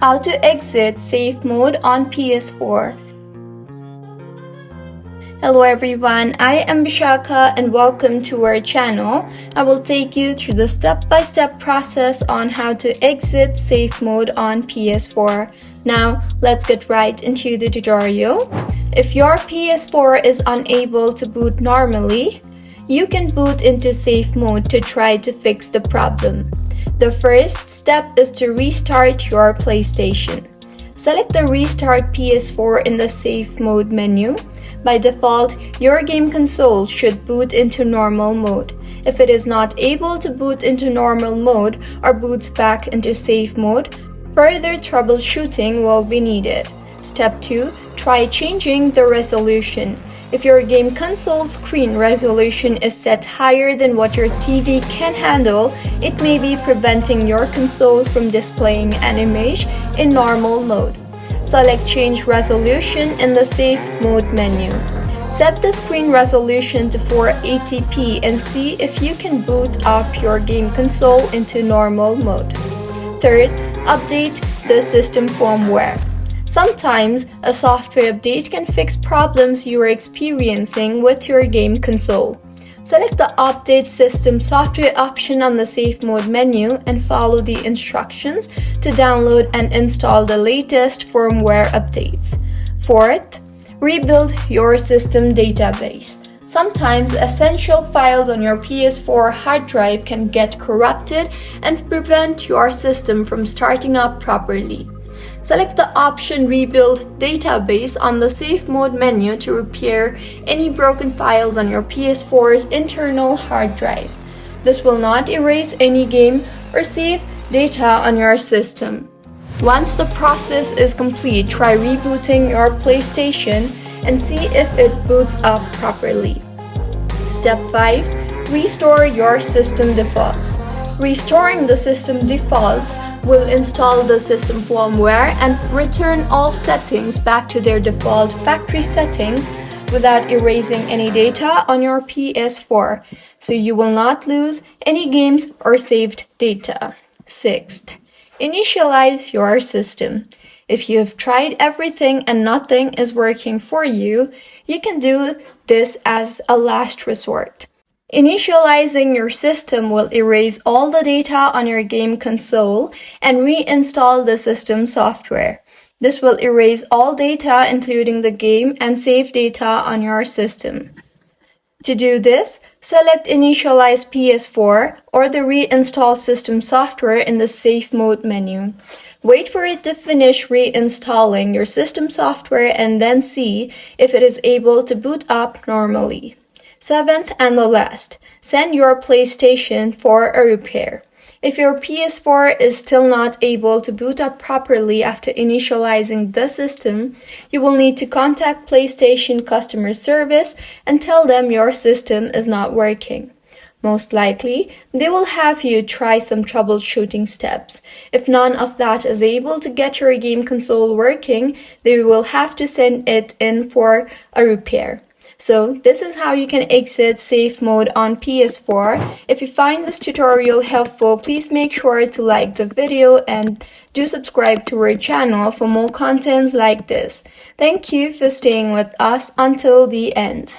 How to exit safe mode on PS4. Hello everyone, I am Bishaka and welcome to our channel. I will take you through the step-by-step process on how to exit safe mode on PS4. Now, let's get right into the tutorial. If your PS4 is unable to boot normally, you can boot into safe mode to try to fix the problem. The first step is to restart your PlayStation. Select the Restart PS4 in the Safe Mode menu. By default, your game console should boot into normal mode. If it is not able to boot into normal mode or boots back into safe mode, further troubleshooting will be needed. Step 2. Try changing the resolution. If your game console screen resolution is set higher than what your TV can handle, it may be preventing your console from displaying an image in normal mode. Select Change Resolution in the Safe Mode menu. Set the screen resolution to 480p and see if you can boot up your game console into normal mode. Third, update the system firmware. Sometimes, a software update can fix problems you are experiencing with your game console. Select the Update System Software option on the Safe Mode menu and follow the instructions to download and install the latest firmware updates. Fourth, rebuild your system database. Sometimes essential files on your PS4 hard drive can get corrupted and prevent your system from starting up properly. Select the option Rebuild Database on the Safe Mode menu to repair any broken files on your PS4's internal hard drive. This will not erase any game or save data on your system. Once the process is complete, try rebooting your PlayStation and see if it boots up properly. Step 5. Restore your system defaults. Restoring the system defaults will install the system firmware and return all settings back to their default factory settings without erasing any data on your PS4, so you will not lose any games or saved data. Sixth, initialize your system. If you have tried everything and nothing is working for you, you can do this as a last resort. Initializing your system will erase all the data on your game console and reinstall the system software. This will erase all data including the game and save data on your system. To do this, select Initialize PS4 or the Reinstall System Software in the Safe Mode menu. Wait for it to finish reinstalling your system software and then see if it is able to boot up normally. Seventh and the last, send your PlayStation for a repair. If your PS4 is still not able to boot up properly after initializing the system, you will need to contact PlayStation customer service and tell them your system is not working. Most likely, they will have you try some troubleshooting steps. If none of that is able to get your game console working, they will have to send it in for a repair. So this is how you can exit safe mode on PS4. If you find this tutorial helpful, please make sure to like the video and do subscribe to our channel for more contents like this. Thank you for staying with us until the end.